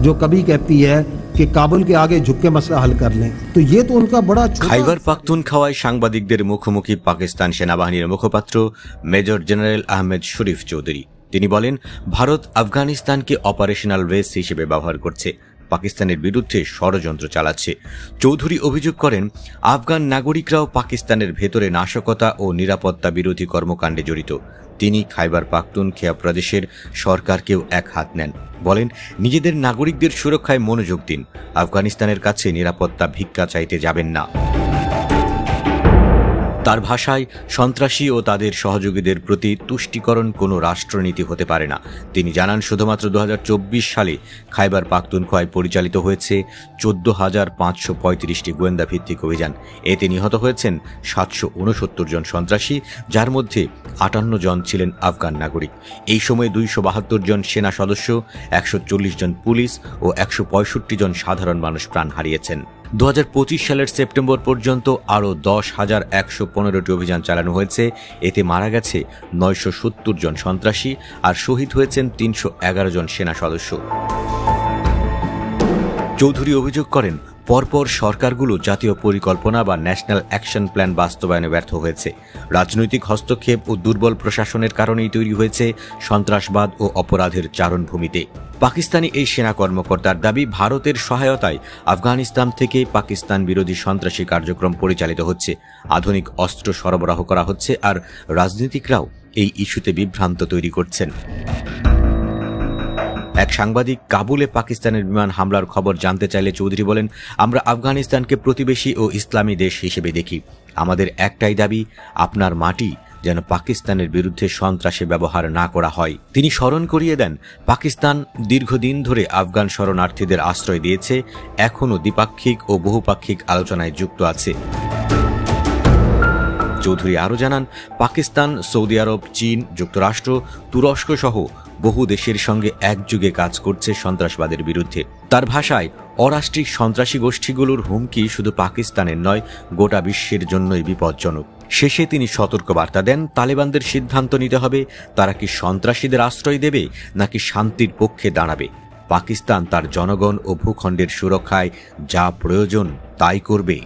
जो कभी कहती है कि काबुल के आगे झुक के मसला हल कर लें, तो ये तो उनका बड़ा খাইবার পাখতুনখাওয়ায় সাংবাদিকদের মুখোমুখি পাকিস্তান সেনাবাহিনীর মুখপাত্র মেজর জেনারেল আহমেদ শরীফ চৌধুরী। তিনি বলেন, ভারত আফগানিস্তানকে অপারেশনাল বেস হিসেবে ব্যবহার করছে, পাকিস্তানের বিরুদ্ধে ষড়যন্ত্র চালাচ্ছে। চৌধুরী অভিযোগ করেন, আফগান নাগরিকরাও পাকিস্তানের ভেতরে নাশকতা ও নিরাপত্তা বিরোধী কর্মকাণ্ডে জড়িত। তিনি খাইবার পাখতুনখোয়া প্রদেশের সরকারকেও এক হাত নেন, বলেন নিজেদের নাগরিকদের সুরক্ষায় মনোযোগ দিন, আফগানিস্তানের কাছে নিরাপত্তা ভিক্ষা চাইতে যাবেন না। তার ভাষায়, সন্ত্রাসী ও তাদের সহযোগীদের প্রতি তুষ্টিকরণ কোনো রাষ্ট্রনীতি হতে পারে না। তিনি জানান, শুধুমাত্র 2024 সালে খাইবার পাখতুনখোয়ায় পরিচালিত হয়েছে 14,535টি গোয়েন্দা ভিত্তিক অভিযান। এতে নিহত হয়েছেন 769 জন সন্ত্রাসী, যার মধ্যে 58 জন ছিলেন আফগান নাগরিক। এই সময়ে 272 জন সেনা সদস্য, 140 জন পুলিশ ও 165 জন সাধারণ মানুষ প্রাণ হারিয়েছেন। 2025 সালের সেপ্টেম্বর পর্যন্ত আরও 10,115টি অভিযান চালানো হয়েছে। এতে মারা গেছে 970 জন সন্ত্রাসী আর শহীদ হয়েছেন 311 জন সেনা সদস্য। চৌধুরী অভিযোগ করেন, পরপর সরকারগুলো জাতীয় পরিকল্পনা বা ন্যাশনাল অ্যাকশন প্ল্যান বাস্তবায়নে ব্যর্থ হয়েছে। রাজনৈতিক হস্তক্ষেপ ও দুর্বল প্রশাসনের কারণেই তৈরি হয়েছে সন্ত্রাসবাদ ও অপরাধের চারণভূমিতে। পাকিস্তানি এই সেনা কর্মকর্তার দাবি, ভারতের সহায়তায় আফগানিস্তান থেকে পাকিস্তান বিরোধী সন্ত্রাসী কার্যক্রম পরিচালিত হচ্ছে, আধুনিক অস্ত্র সরবরাহ করা হচ্ছে, আর রাজনীতিকরাও এই ইস্যুতে বিভ্রান্ত তৈরি করছেন। এক সাংবাদিক কাবুলে পাকিস্তানের বিমান হামলার খবর জানতে চাইলে চৌধুরী বলেন, আমরা আফগানিস্তানকে প্রতিবেশী ও ইসলামী দেশ হিসেবে দেখি। আমাদের একটাই দাবি, আপনার মাটি যেন পাকিস্তানের বিরুদ্ধে সন্ত্রাসে ব্যবহার না করা হয়। তিনি স্মরণ করিয়ে দেন, পাকিস্তান দীর্ঘদিন ধরে আফগান শরণার্থীদের আশ্রয় দিয়েছে, এখনও দ্বিপাক্ষিক ও বহুপাক্ষিক আলোচনায় যুক্ত আছে। চৌধুরী আরও জানান, পাকিস্তান, সৌদি আরব, চীন, যুক্তরাষ্ট্র, তুরস্ক সহ বহু দেশের সঙ্গে একযোগে কাজ করছে সন্ত্রাসবাদের বিরুদ্ধে। তার ভাষায়, অরাষ্ট্রিক সন্ত্রাসী গোষ্ঠীগুলোর হুমকি শুধু পাকিস্তানের নয়, গোটা বিশ্বের জন্যই বিপজ্জনক। শেষে তিনি সতর্কবার্তা দেন, তালেবানদের সিদ্ধান্ত নিতে হবে তারা কি সন্ত্রাসীদের আশ্রয় দেবে নাকি শান্তির পক্ষে দাঁড়াবে। পাকিস্তান তার জনগণ ও ভূখণ্ডের সুরক্ষায় যা প্রয়োজন তাই করবে।